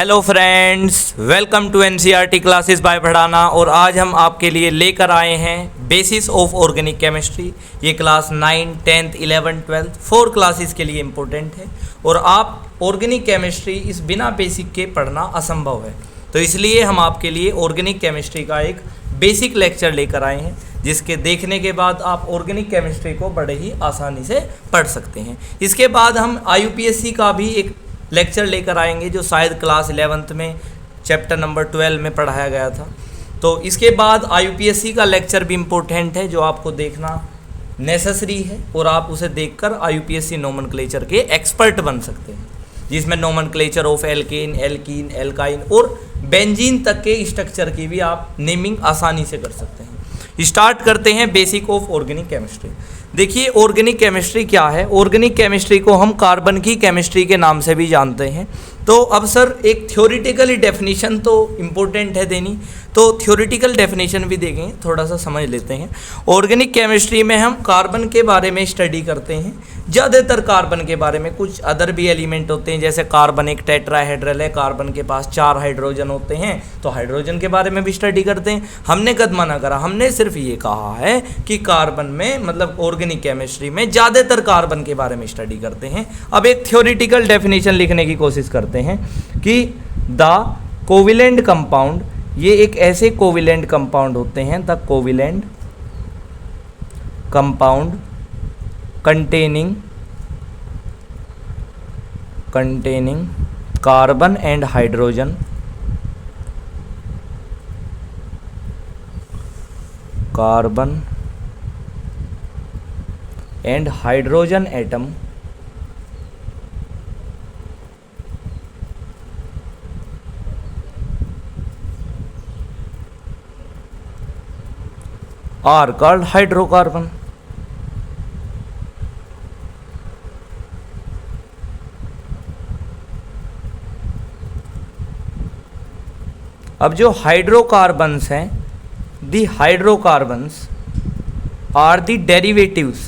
Hello friends, welcome to NCERT classes by पढ़ाना। और आज हम आपके लिए लेकर आए हैं बेसिस ऑफ ऑर्गेनिक केमिस्ट्री। ये class 9, 10th, 11th, 12th 4 classes के लिए इम्पोर्टेंट है। और आप ऑर्गेनिक केमिस्ट्री इस बिना बेसिक के पढ़ना असंभव है, तो इसलिए हम आपके लिए ऑर्गेनिक केमिस्ट्री का एक बेसिक लेक्चर लेकर आए हैं, जिसके देखने के बाद आप ऑर्गेनिक केमिस्ट्री को बड़े ही आसानी से पढ़ सकते हैं। इसके बाद हम IUPAC का भी एक लेक्चर लेकर आएंगे, जो शायद क्लास 11th में चैप्टर नंबर 12 में पढ़ाया गया था। तो इसके बाद IUPAC का लेक्चर भी इम्पोर्टेंट है, जो आपको देखना नेसेसरी है, और आप उसे देखकर IUPAC नोमेनक्लेचर के एक्सपर्ट बन सकते हैं, जिसमें nomenclature of alkene, alkene, alkyne और बेंजीन तक के स्ट्रक्चर की भी आप नेमिंग आसानी से कर सकते हैं। स्टार्ट करते हैं बेसिक ऑफ ऑर्गेनिक केमिस्ट्री। देखिए, ऑर्गेनिक केमिस्ट्री क्या है। ऑर्गेनिक केमिस्ट्री को हम कार्बन की केमिस्ट्री के नाम से भी जानते हैं। तो अब सर एक थ्योरेटिकली डेफिनेशन तो इम्पोर्टेंट है देनी, तो थ्योरेटिकल डेफिनेशन भी देखेंगे, थोड़ा सा समझ लेते हैं। ऑर्गेनिक केमिस्ट्री में हम कार्बन के बारे में स्टडी करते हैं, ज़्यादातर कार्बन के बारे में। कुछ अदर भी एलिमेंट होते हैं, जैसे कार्बन एक टेट्राहेड्रल है, कार्बन के पास 4 हाइड्रोजन होते हैं, तो हाइड्रोजन के बारे में भी स्टडी करते हैं। हमने कद मना करा, हमने सिर्फ ये कहा है कि कार्बन में, मतलब ऑर्गेनिक केमिस्ट्री में ज़्यादातर कार्बन के बारे में स्टडी करते हैं। अब एक थ्योरेटिकल डेफिनेशन लिखने की कोशिश करते हैं कि द कोविलेंट कंपाउंड, ये एक ऐसे कोविलेंट कंपाउंड होते हैं, the covalent compound containing carbon and hydrogen, atom are called hydrocarbon। अब जो हाइड्रोकार्बन्स हैं, the hydrocarbons are the derivatives,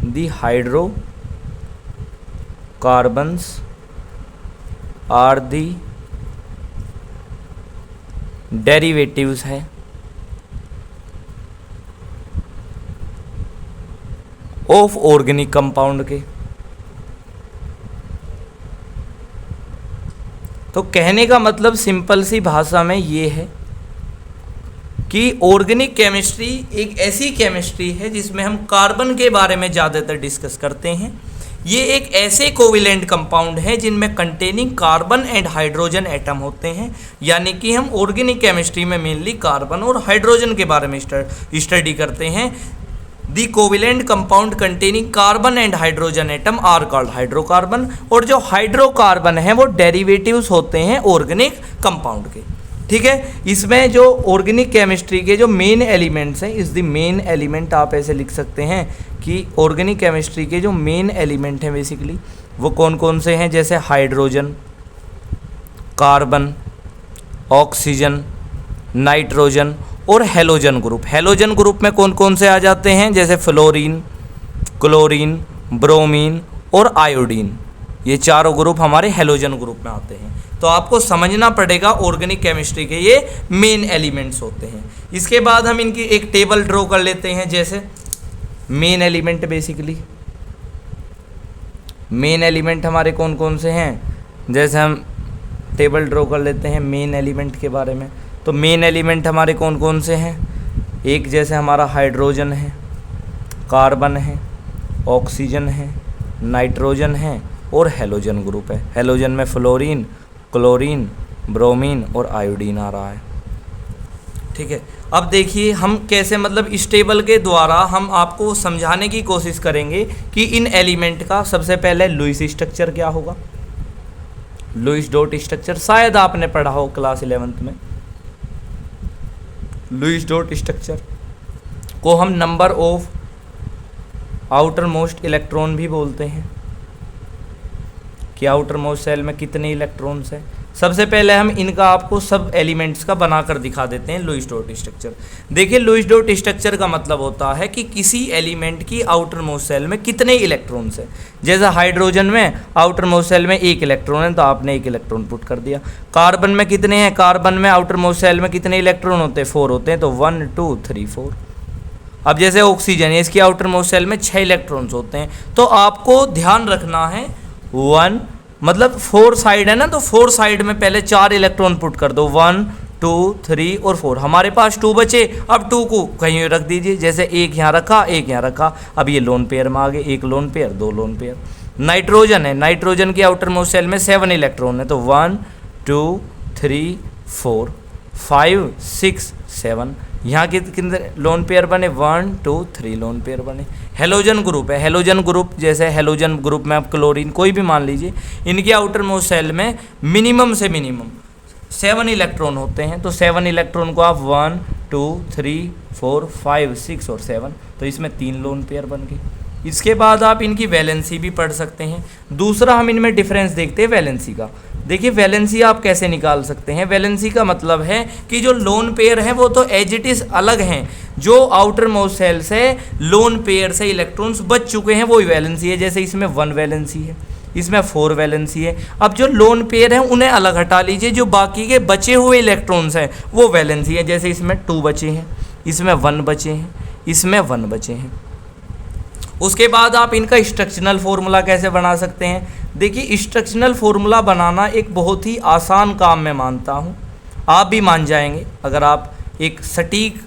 the hydrocarbons are the derivatives है ऑफ ऑर्गेनिक कंपाउंड के। तो कहने का मतलब सिंपल सी भाषा में ये है कि ऑर्गेनिक केमिस्ट्री एक ऐसी केमिस्ट्री है जिसमें हम कार्बन के बारे में ज़्यादातर डिस्कस करते हैं। ये एक ऐसे कोविलेंट कंपाउंड है जिनमें containing carbon and hydrogen atom होते हैं, यानी कि हम ऑर्गेनिक केमिस्ट्री में मेनली कार्बन और हाइड्रोजन के बारे में स्टडी करते हैं। The covalent compound containing carbon and hydrogen atom are called hydrocarbon. और जो हाइड्रोकार्बन है वो डेरिवेटिव्स होते हैं ऑर्गेनिक कंपाउंड के। ठीक है, इसमें जो ऑर्गेनिक केमिस्ट्री के जो मेन एलिमेंट्स हैं, इस द मेन एलिमेंट आप ऐसे लिख सकते हैं कि ऑर्गेनिक केमिस्ट्री के जो मेन एलिमेंट हैं बेसिकली वो कौन कौन से हैं, जैसे हाइड्रोजन, कार्बन, ऑक्सीजन, नाइट्रोजन और हेलोजन ग्रुप। हेलोजन ग्रुप में कौन कौन से आ जाते हैं, जैसे फ्लोरीन, क्लोरीन, ब्रोमीन और आयोडीन। ये चारों ग्रुप हमारे हेलोजन ग्रुप में आते हैं। तो आपको समझना पड़ेगा ऑर्गेनिक केमिस्ट्री के ये मेन एलिमेंट्स होते हैं। इसके बाद हम इनकी एक टेबल ड्रॉ कर लेते हैं, जैसे main element. Basically main element हमारे कौन कौन से हैं, जैसे हम टेबल ड्रॉ कर लेते हैं मेन एलिमेंट के बारे में। तो मेन एलिमेंट हमारे कौन कौन से हैं, एक जैसे हमारा हाइड्रोजन है, कार्बन है, ऑक्सीजन है, नाइट्रोजन है और हेलोजन ग्रुप है। हेलोजन में फ्लोरीन, क्लोरीन, ब्रोमीन और आयोडीन आ रहा है। ठीक है, अब देखिए हम कैसे, मतलब इस टेबल के द्वारा हम आपको समझाने की कोशिश करेंगे कि इन एलिमेंट का सबसे पहले लुईस स्ट्रक्चर क्या होगा। लुईस डॉट स्ट्रक्चर शायद आपने पढ़ा हो क्लास 11th में। लुईस डॉट स्ट्रक्चर को हम number of outer most electron भी बोलते हैं, कि आउटर मोस्ट सेल में कितने इलेक्ट्रॉन्स हैं। सबसे पहले हम इनका आपको सब एलिमेंट्स का बनाकर दिखा देते हैं लुईस डॉट स्ट्रक्चर। देखिए लुईस डॉट स्ट्रक्चर का मतलब होता है कि किसी एलिमेंट की आउटर मोस्ट सेल में कितने इलेक्ट्रॉन्स हैं। जैसे हाइड्रोजन में आउटर मोस्ट सेल में 1 इलेक्ट्रॉन है तो आपने 1 इलेक्ट्रॉन पुट कर दिया। कार्बन में कितने हैं, कार्बन में आउटर मोस्ट सेल में कितने इलेक्ट्रॉन होते हैं, 4 होते हैं तो 1 2 3 4। अब जैसे ऑक्सीजन है, इसकी आउटर मोस्ट सेल में 6 इलेक्ट्रॉन्स होते हैं, तो आपको ध्यान रखना है 1 मतलब 4 साइड है ना, तो 4 साइड में पहले 4 इलेक्ट्रॉन पुट कर दो, 1 2 3 और 4। हमारे पास 2 बचे, अब 2 को कहीं रख दीजिए, जैसे एक यहाँ रखा एक यहाँ रखा, अब ये लोन पेयर में आ गए, 1 lone pair 2 lone pair. Nitrogen है, नाइट्रोजन की आउटर मोस्ट सेल में 7 इलेक्ट्रॉन है, तो 1 2 3 4 5 6 7। यहाँ कितने लोन पेयर बने, 1 2 3 लोन पेयर बने। हेलोजन ग्रुप है, हेलोजन ग्रुप जैसे हेलोजन ग्रुप में आप क्लोरीन कोई भी मान लीजिए, इनकी आउटर मोस्ट सेल में मिनिमम से मिनिमम 7 इलेक्ट्रॉन होते हैं, तो 7 इलेक्ट्रॉन को आप 1 2 3 4 5 6 और 7, तो इसमें 3 लोन पेयर बन गए। इसके बाद आप इनकी वैलेंसी भी पढ़ सकते हैं। दूसरा हम इनमें डिफरेंस देखते हैं वैलेंसी का। देखिए वैलेंसी आप कैसे निकाल सकते हैं, वैलेंसी का मतलब है कि जो लोन पेयर है वो तो एज इट इज़ अलग हैं, जो आउटर मोस्ट सेल से लोन पेयर से इलेक्ट्रॉन्स बच चुके हैं वही वैलेंसी है। जैसे इसमें 1 वैलेंसी है, इसमें 4 वैलेंसी है। अब जो लोन पेयर हैं उन्हें अलग हटा लीजिए, जो बाकी के बचे हुए इलेक्ट्रॉन्स हैं वो वैलेंसी है। जैसे इसमें 2 बचे हैं, इसमें 1 बचे हैं, इसमें 1 बचे हैं। उसके बाद आप इनका स्ट्रक्चरल फॉर्मूला कैसे बना सकते हैं। देखिए स्ट्रक्चरल फॉर्मूला बनाना एक बहुत ही आसान काम मैं मानता हूँ, आप भी मान जाएंगे अगर आप एक सटीक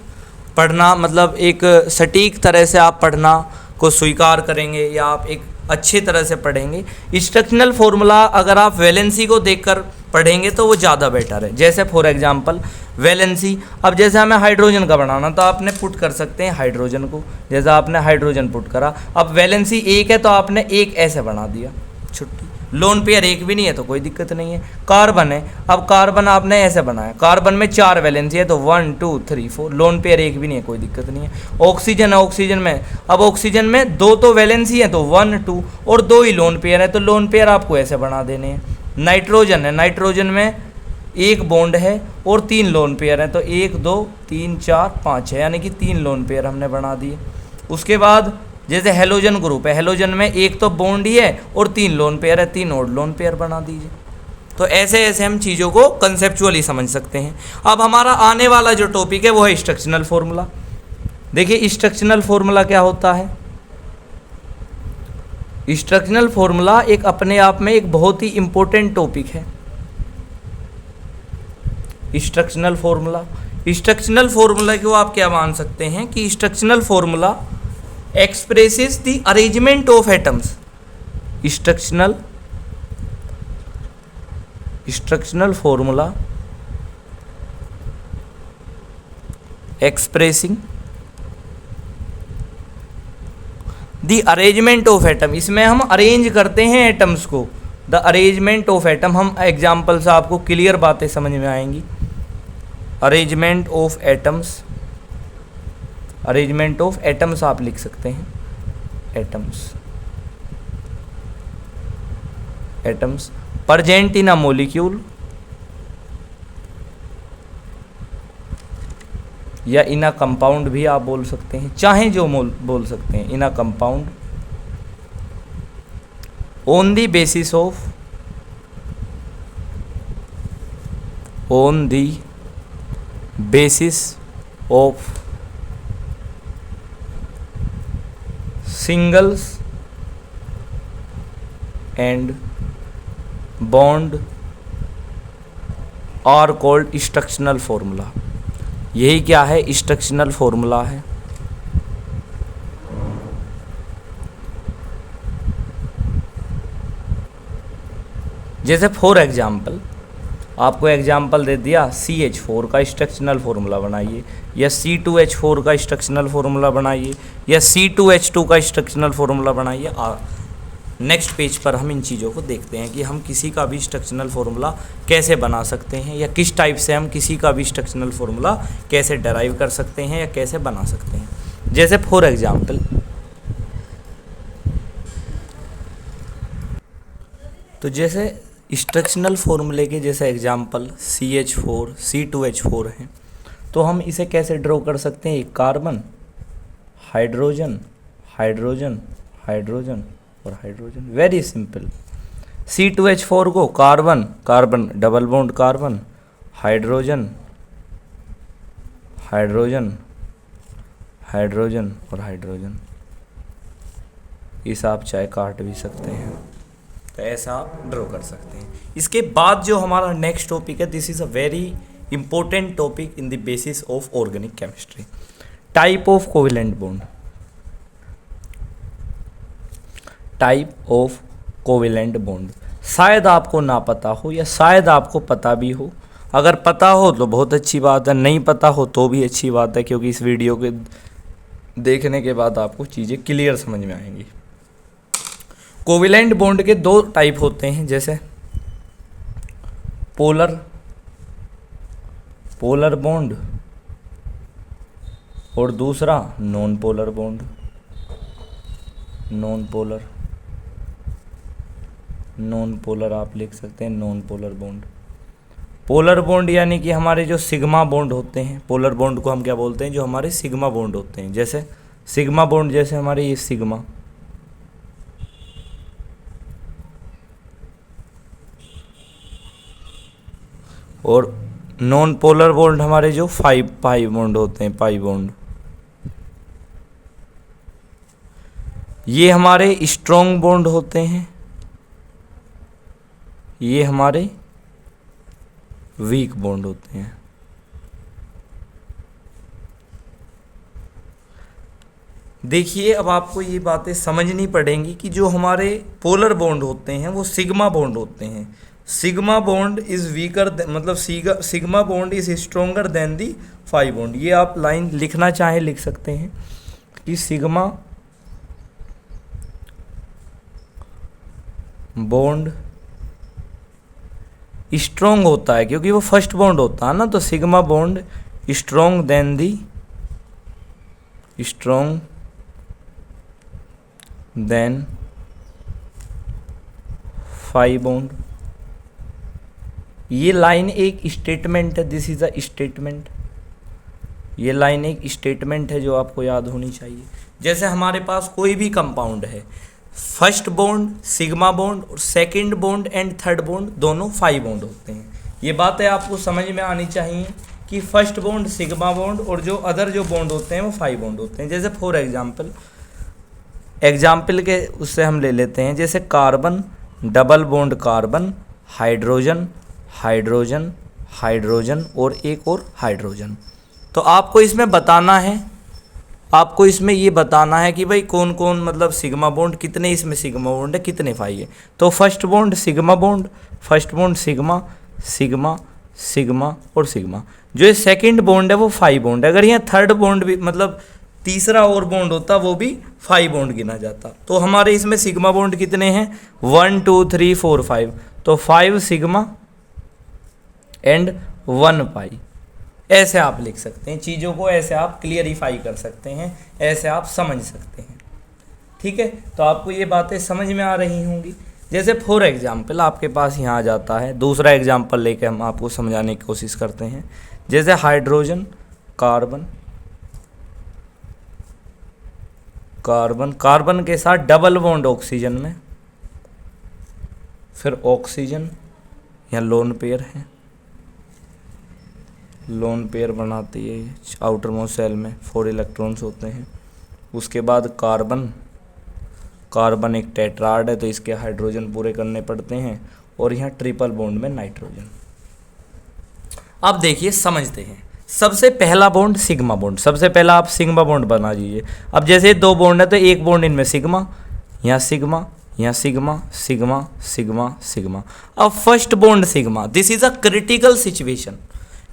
पढ़ना मतलब एक सटीक तरह से आप पढ़ना को स्वीकार करेंगे या आप एक अच्छे तरह से पढ़ेंगे। स्ट्रक्चरल फॉर्मूला अगर आप वैलेंसी को देखकर पढ़ेंगे तो वो ज़्यादा बेटर है। जैसे फॉर एग्जांपल वैलेंसी, अब जैसे हमें हाइड्रोजन का बनाना तो आपने पुट कर सकते हैं हाइड्रोजन को, जैसे आपने हाइड्रोजन पुट करा, अब वैलेंसी 1 है तो आपने 1 ऐसे बना दिया, छुट्टी। लोन पेयर 1 भी नहीं है तो कोई दिक्कत नहीं है। कार्बन है, अब कार्बन आपने ऐसे बनाया, कार्बन में 4 वैलेंसी है तो 1 2 3 4, लोन पेयर 1 भी नहीं है कोई दिक्कत नहीं है। ऑक्सीजन है, ऑक्सीजन में अब ऑक्सीजन में 2 तो वैलेंसी है तो 1 2 और 2 ही लोन पेयर है, तो लोन पेयर आपको ऐसे बना देने हैं। नाइट्रोजन है, नाइट्रोजन में 1 बॉन्ड है और 3 लोन पेयर है, तो 1 2 3 4 5 है, यानी कि 3 लोन पेयर हमने बना दिए। उसके बाद जैसे हेलोजन ग्रुप है, हेलोजन में 1 तो बॉन्ड ही है और 3 लोन पेयर है, 3 और लोन पेयर बना दीजिए। तो ऐसे ऐसे हम चीज़ों को कंसेप्चुअली समझ सकते हैं। अब हमारा आने वाला जो टॉपिक है वो है स्ट्रक्चरल फॉर्मूला। देखिए स्ट्रक्चरल फॉर्मूला क्या होता है। स्ट्रक्चरल फॉर्मूला एक अपने आप में एक बहुत ही इंपॉर्टेंट टॉपिक है। स्ट्रक्चरल फॉर्मूला, स्ट्रक्चरल फॉर्मूला को आप क्या मान सकते हैं कि structural formula expresses the arrangement of atoms. Structural formula expressing the arrangement of atom, इसमें हम अरेंज करते हैं एटम्स को। द अरेंजमेंट ऑफ एटम, हम एग्जाम्पल से आपको क्लियर बातें समझ में आएंगी। Arrangement of atoms, arrangement of atoms आप लिख सकते हैं, atoms, atoms present in a molecule या इन अ कंपाउंड भी आप बोल सकते हैं, चाहे जो बोल सकते हैं। In a compound on the basis of, on the basis of singles and bond are called structural formula. यही क्या है, स्ट्रक्चरल फॉर्मूला है। जैसे फॉर एग्जाम्पल आपको एग्जाम्पल दे दिया CH4 का स्ट्रक्चरल फॉर्मूला बनाइए, या C2H4 का स्ट्रक्चरल फॉर्मूला बनाइए, या C2H2 का स्ट्रक्चरल फॉर्मूला बनाइए। नेक्स्ट पेज पर हम इन चीज़ों को देखते हैं कि हम किसी का भी स्ट्रक्चरल फॉर्मूला कैसे बना सकते हैं, या किस टाइप से हम किसी का भी स्ट्रक्चरल फॉर्मूला कैसे डराइव कर सकते हैं या कैसे बना सकते हैं। जैसे फॉर एग्जाम्पल, तो जैसे इंस्ट्रक्शनल फॉर्मूले के जैसे एग्जांपल CH4 C2H4 हैं, तो हम इसे कैसे ड्रॉ कर सकते हैं? एक कार्बन, हाइड्रोजन, हाइड्रोजन, हाइड्रोजन और हाइड्रोजन। Very simple. C2H4 को carbon, carbon double bond carbon, hydrogen, hydrogen, hydrogen और हाइड्रोजन। इसे आप चाहे काट भी सकते हैं, तो ऐसा आप ड्रॉ कर सकते हैं। इसके बाद जो हमारा नेक्स्ट टॉपिक है, this is a very important topic in the basis of organic chemistry, type of covalent bond. Type of covalent bond शायद आपको ना पता हो या शायद आपको पता भी हो। अगर पता हो तो बहुत अच्छी बात है, नहीं पता हो तो भी अच्छी बात है, क्योंकि इस वीडियो के देखने के बाद आपको चीज़ें क्लियर समझ में आएंगी। कोवेलेंट बॉन्ड के दो टाइप होते हैं, जैसे पोलर, पोलर बॉन्ड और दूसरा non polar bond, non polar, non polar आप लिख सकते हैं, non polar bond. Polar bond यानी कि हमारे जो सिग्मा बॉन्ड होते हैं, पोलर बॉन्ड को हम क्या बोलते हैं? जो हमारे सिग्मा बॉन्ड होते हैं। जैसे सिग्मा बॉन्ड, जैसे हमारे ये सिग्मा, और नॉन पोलर बॉन्ड हमारे जो पाई बॉन्ड होते हैं, पाई बॉन्ड। ये हमारे स्ट्रॉन्ग बॉन्ड होते हैं, ये हमारे वीक बॉन्ड होते हैं। देखिए, अब आपको ये बातें समझनी पड़ेंगी कि जो हमारे पोलर बॉन्ड होते हैं वो सिग्मा बॉन्ड होते हैं। सिग्मा बॉन्ड इज वीकर, मतलब sigma bond is stronger than the pi bond. ये आप लाइन लिखना चाहें लिख सकते हैं कि सिग्मा बॉन्ड स्ट्रोंग होता है, क्योंकि वो फर्स्ट बॉन्ड होता है ना, तो सिग्मा बॉन्ड स्ट्रोंग देन दी, स्ट्रोंग देन फाई बॉन्ड। ये लाइन एक स्टेटमेंट है, दिस इज अ स्टेटमेंट। ये लाइन एक स्टेटमेंट है जो आपको याद होनी चाहिए। जैसे हमारे पास कोई भी कंपाउंड है, फर्स्ट बॉन्ड सिग्मा बॉन्ड और second bond and third bond दोनों फाई बॉन्ड होते हैं। ये बातें आपको समझ में आनी चाहिए कि फर्स्ट बॉन्ड सिग्मा बॉन्ड और जो अदर जो बॉन्ड होते हैं वो फाई बॉन्ड होते हैं। जैसे फॉर एग्जाम्पल के उससे हम ले लेते हैं, जैसे carbon double bond carbon, hydrogen, hydrogen, hydrogen और एक और हाइड्रोजन। तो आपको इसमें बताना है, आपको इसमें ये बताना है कि भाई कौन कौन, मतलब सिग्मा बॉन्ड कितने, इसमें सिग्मा बॉन्ड है कितने फाई है। तो first bond sigma bond, first bond sigma, sigma, sigma और सिग्मा। जो ये सेकंड बॉन्ड है वो फाई बॉन्ड है। अगर यहाँ थर्ड बॉन्ड भी, मतलब तीसरा और बॉन्ड होता, वो भी फाई बॉन्ड गिना जाता। तो हमारे इसमें सिग्मा बॉन्ड कितने हैं? 1 2 3 4 5। तो 5 सिग्मा एंड 1 पाई। ऐसे आप लिख सकते हैं चीज़ों को, ऐसे आप क्लियरिफाई कर सकते हैं, ऐसे आप समझ सकते हैं। ठीक है, तो आपको ये बातें समझ में आ रही होंगी। जैसे फॉर एग्जाम्पल आपके पास यहाँ आ जाता है, दूसरा एग्जाम्पल लेके हम आपको समझाने की कोशिश करते हैं। जैसे हाइड्रोजन, कार्बन, कार्बन, कार्बन के साथ डबल बॉन्ड ऑक्सीजन में, फिर ऑक्सीजन, यहाँ लोन पेयर है, लोन पेयर बनाती है आउटर मोस्ट शेल में, 4 इलेक्ट्रॉन्स होते हैं। उसके बाद कार्बन, कार्बन एक टेट्राड है तो इसके हाइड्रोजन पूरे करने पड़ते हैं, और यहाँ ट्रिपल बॉन्ड में नाइट्रोजन। अब देखिए समझते हैं। सबसे पहला बॉन्ड सिग्मा बॉन्ड, सबसे पहला आप सिग्मा बॉन्ड बना दीजिए। अब जैसे 2 बॉन्ड है तो एक बॉन्ड इनमें सिग्मा, यहाँ सिग्मा, यहाँ सिग्मा, सिग्मा, सिग्मा, सिग्मा। अब first bond sigma, this is a critical situation.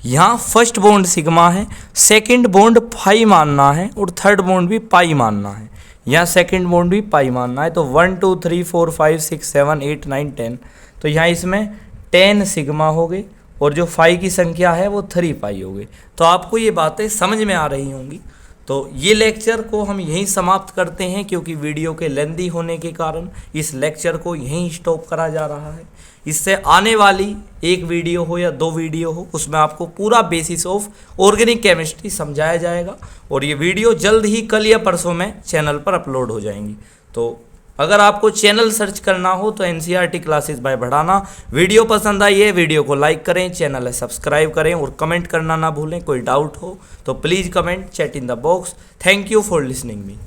यहाँ फर्स्ट बॉन्ड सिग्मा है, सेकंड बॉन्ड पाई मानना है और थर्ड बॉन्ड भी पाई मानना है। यहाँ सेकंड बॉन्ड भी पाई मानना है। तो 1 2 3 4 5 6 7 8 9 10। तो यहाँ इसमें 10 सिग्मा हो गए और जो फाई की संख्या है वो 3 पाई हो गई। तो आपको ये बातें समझ में आ रही होंगी। तो ये लेक्चर को हम यहीं समाप्त करते हैं, क्योंकि वीडियो के लेंदी होने के कारण इस लेक्चर को यहीं स्टॉप करा जा रहा है। इससे आने वाली एक वीडियो हो या 2 वीडियो हो, उसमें आपको पूरा बेसिस ऑफ ऑर्गेनिक केमिस्ट्री समझाया जाएगा और ये वीडियो जल्द ही कल या परसों में चैनल पर अपलोड हो जाएंगी। तो अगर आपको चैनल सर्च करना हो तो NCERT classes bye Bhadana. Video पसंद आई है, वीडियो को लाइक करें, चैनल है सब्सक्राइब करें और कमेंट करना ना भूलें। कोई डाउट हो तो please comment, chat in the box. Thank you for listening me.